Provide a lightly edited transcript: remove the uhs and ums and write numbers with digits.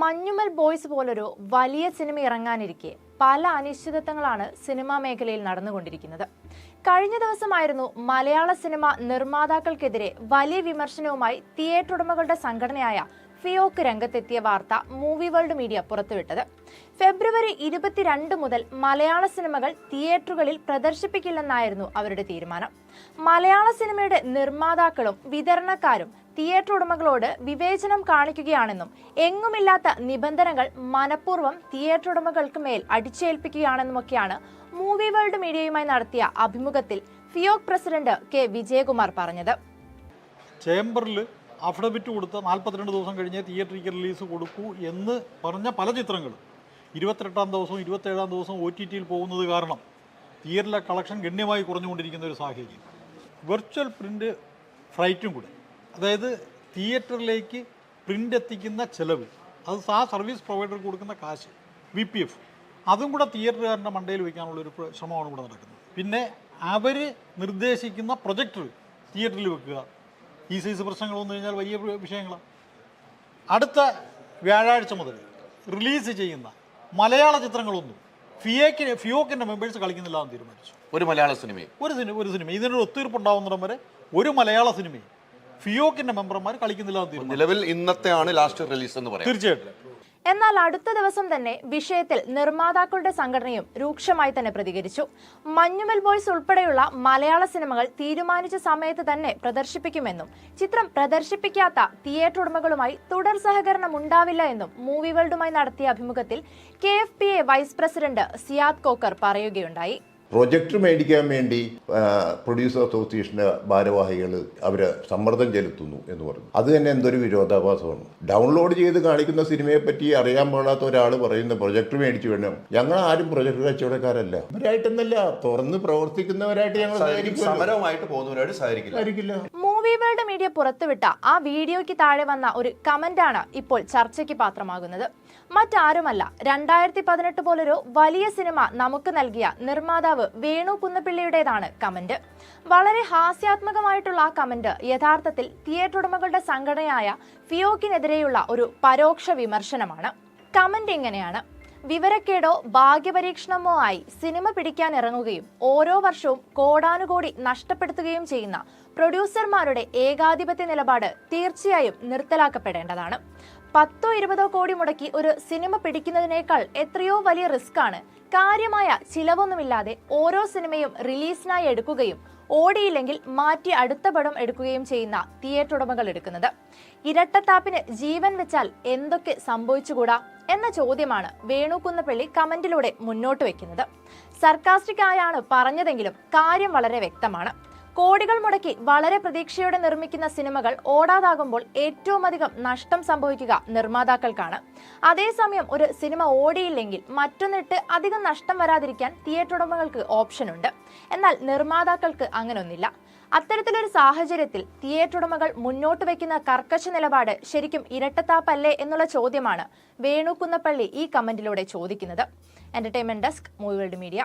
Manjummel boys പോലൊരു വലിയ cinema ഇറങ്ങാനിരിക്കെ പല അനിശ്ചിതത്വങ്ങളാണ് സിനിമാ മേഖലയിൽ നടന്നുകൊണ്ടിരിക്കുന്നത്. കഴിഞ്ഞ ദിവസമായിരുന്നു മലയാള സിനിമ നിർമ്മാതാക്കൾക്കെതിരെ വലിയ വിമർശനവുമായി തിയേറ്റർ ഉടമകളുടെ സംഘടനയായ ഫിയോക്ക് രംഗത്തെത്തിയ വാർത്ത മൂവി വേൾഡ് മീഡിയ പുറത്തുവിട്ടത്. ഫെബ്രുവരി 22 മുതൽ മലയാള സിനിമകൾ തിയേറ്ററുകളിൽ പ്രദർശിപ്പിക്കില്ലെന്നായിരുന്നു അവരുടെ തീരുമാനം. മലയാള സിനിമയുടെ നിർമ്മാതാക്കളും വിതരണക്കാരും തിയേറ്റർ ഉടമകളോട് വിവേചനം കാണിക്കുകയാണെന്നും എങ്ങുമില്ലാത്ത നിബന്ധനകൾ മനഃപൂർവ്വം തിയേറ്റർ ഉടമകൾക്ക് മേൽ അടിച്ചേൽപ്പിക്കുകയാണെന്നുമൊക്കെയാണ് മൂവി വേൾഡ് മീഡിയയുമായി നടത്തിയ അഭിമുഖത്തിൽ ഫിയോക് പ്രസിഡന്റ് കെ വിജയകുമാർ പറഞ്ഞത്. ചേംബറിൽ അഫിഡവിറ്റ് കൊടുത്ത് 42 ദിവസം കഴിഞ്ഞ് തിയേറ്ററിക്ക് റിലീസ് കൊടുക്കൂ എന്ന് പറഞ്ഞ പല ചിത്രങ്ങളും 28-ാം ദിവസവും 27-ാം ദിവസവും OTT-യിൽ പോകുന്നത് കാരണം തിയേറ്ററിലെ കളക്ഷൻ ഗണ്യമായി കുറഞ്ഞുകൊണ്ടിരിക്കുന്ന ഒരു സാഹചര്യം. വെർച്വൽ പ്രിൻ്റ് ഫ്രൈറ്റും കൂടെ, അതായത് തിയേറ്ററിലേക്ക് പ്രിൻ്റ് എത്തിക്കുന്ന ചിലവ്, അത് ആ സർവീസ് പ്രൊവൈഡർക്ക് കൊടുക്കുന്ന കാശ് VPF, അതും കൂടെ തിയേറ്ററുകാരൻ്റെ മണ്ടയിൽ വയ്ക്കാനുള്ളൊരു ശ്രമമാണ് ഇവിടെ നടക്കുന്നത്. പിന്നെ അവർ നിർദ്ദേശിക്കുന്ന പ്രൊജക്ടർ തിയേറ്ററിൽ വെക്കുക, ഈ സൈസ് പ്രശ്നങ്ങൾ വന്നു കഴിഞ്ഞാൽ വലിയ വിഷയങ്ങളാണ്. അടുത്ത വ്യാഴാഴ്ച മുതൽ റിലീസ് ചെയ്യുന്ന മലയാള ചിത്രങ്ങളൊന്നും ഫിയോക്കിൻ്റെ മെമ്പേഴ്സ് കളിക്കുന്നില്ല എന്ന് തീരുമാനിച്ചു. ഒരു മലയാള സിനിമയും ഒരു സിനിമ ഇതിനൊരു ഒത്തീർപ്പുണ്ടാവുന്നിടം വരെ ഒരു മലയാള സിനിമയും ഫിയോക്കിൻ്റെ മെമ്പർമാർ കളിക്കുന്നില്ല എന്ന് തീരുമാനിച്ചു. നിലവിൽ ഇന്നത്തെയാണ് ലാസ്റ്റ് റിലീസ് എന്ന് പറയാം. തീർച്ചയായിട്ടും. എന്നാൽ അടുത്ത ദിവസം തന്നെ വിഷയത്തിൽ നിർമ്മാതാക്കളുടെ സംഘടനയും രൂക്ഷമായി തന്നെ പ്രതികരിച്ചു. മഞ്ഞുമൽ ബോയ്സ് ഉൾപ്പെടെയുള്ള മലയാള സിനിമകൾ തീരുമാനിച്ച സമയത്ത് തന്നെ പ്രദർശിപ്പിക്കുമെന്നും ചിത്രം പ്രദർശിപ്പിക്കാത്ത തിയേറ്റർ ഉടമകളുമായി തുടർ സഹകരണം ഉണ്ടാവില്ല എന്നും മൂവി വേൾഡുമായി നടത്തിയ അഭിമുഖത്തിൽ KFPA vice president Siyad Kokker പറയുകയുണ്ടായി. പ്രൊജക്ടർ മേടിക്കാൻ വേണ്ടി പ്രൊഡ്യൂസർ അസോസിയേഷൻ്റെ ഭാരവാഹികൾ അവർ സമ്മർദ്ദം ചെലുത്തുന്നു എന്ന് പറഞ്ഞു. അത് തന്നെ എന്തൊരു വിരോധാഭാസമാണ്. ഡൗൺലോഡ് ചെയ്ത് കാണിക്കുന്ന സിനിമയെ പറ്റി അറിയാൻ പാടാത്ത ഒരാൾ പറയുന്ന പ്രൊജക്ടർ മേടിച്ചു വേണം. ഞങ്ങൾ ആരും പ്രൊജക്ടർ കച്ചവടക്കാരല്ല. അവരായിട്ടെന്നല്ല, തുറന്ന് പ്രവർത്തിക്കുന്നവരായിട്ട് ഞങ്ങൾ സമരമായിട്ട് പോകുന്നവരായിട്ട് സഹകരിക്കില്ല. മൂവി വേൾഡ് മീഡിയ പുറത്തുവിട്ട ആ വീഡിയോയ്ക്ക് താഴെ വന്ന ഒരു കമന്റാണ് ഇപ്പോൾ ചർച്ചയ്ക്ക് പാത്രമാകുന്നത്. മറ്റാരുമല്ല, 2018 പോലൊരു വലിയ സിനിമ നമുക്ക് നൽകിയ നിർമ്മാതാവ് വേണു കുന്നപ്പിള്ളിയുടേതാണ് കമന്റ്. വളരെ ഹാസ്യാത്മകമായിട്ടുള്ള ആ കമന്റ് യഥാർത്ഥത്തിൽ തിയേറ്റർ ഉടമകളുടെ സംഘടനയായ ഫിയോക്കിനെതിരെയുള്ള ഒരു പരോക്ഷ വിമർശനമാണ്. കമന്റ് ഇങ്ങനെയാണ്: വിവരക്കേടോ ഭാഗ്യപരീക്ഷണമോ ആയി സിനിമ പിടിക്കാൻ ഇറങ്ങുകയും ഓരോ വർഷവും കോടാനുകോടി നഷ്ടപ്പെടുത്തുകയും ചെയ്യുന്ന പ്രൊഡ്യൂസർമാരുടെ ഏകാധിപത്യ നിലപാട് തീർച്ചയായും നിർത്തലാക്കപ്പെടേണ്ടതാണ്. 10-20 കോടി മുടക്കി ഒരു സിനിമ പിടിക്കുന്നതിനേക്കാൾ എത്രയോ വലിയ റിസ്ക് ആണ് കാര്യമായ ചിലവൊന്നുമില്ലാതെ ഓരോ സിനിമയും റിലീസിനായി എടുക്കുകയും ഓടിയില്ലെങ്കിൽ മാറ്റി അടുത്ത പടം എടുക്കുകയും ചെയ്യുന്ന തിയേറ്റർ ഉടമകൾ എടുക്കുന്നത്. ഇരട്ടത്താപ്പിന് ജീവൻ വെച്ചാൽ എന്തൊക്കെ സംഭവിച്ചുകൂടാ എന്ന ചോദ്യമാണ് വേണു കുന്നപ്പിള്ളി കമന്റിലൂടെ മുന്നോട്ട് വെക്കുന്നത്. സർക്കാസ്റ്റിക് ആയാണ് പറഞ്ഞതെങ്കിലും കാര്യം വളരെ വ്യക്തമാണ്. കോടികൾ മുടക്കി വളരെ പ്രതീക്ഷയോടെ നിർമ്മിക്കുന്ന സിനിമകൾ ഓടാതാകുമ്പോൾ ഏറ്റവും അധികം നഷ്ടം സംഭവിക്കുക നിർമ്മാതാക്കൾക്കാണ്. അതേസമയം ഒരു സിനിമ ഓടിയില്ലെങ്കിൽ മറ്റൊന്നിട്ട് അധികം നഷ്ടം വരാതിരിക്കാൻ തിയേറ്റർ ഉടമകൾക്ക് ഓപ്ഷനുണ്ട്. എന്നാൽ നിർമ്മാതാക്കൾക്ക് അങ്ങനൊന്നില്ല. അത്തരത്തിലൊരു സാഹചര്യത്തിൽ തിയേറ്റർ ഉടമകൾ മുന്നോട്ട് വയ്ക്കുന്ന കർക്കശ നിലപാട് ശരിക്കും ഇരട്ടത്താപ്പല്ലേ എന്നുള്ള ചോദ്യമാണ് വേണു കുന്നപ്പള്ളി ഈ കമന്റിലൂടെ ചോദിക്കുന്നത്. Entertainment desk, movie world media.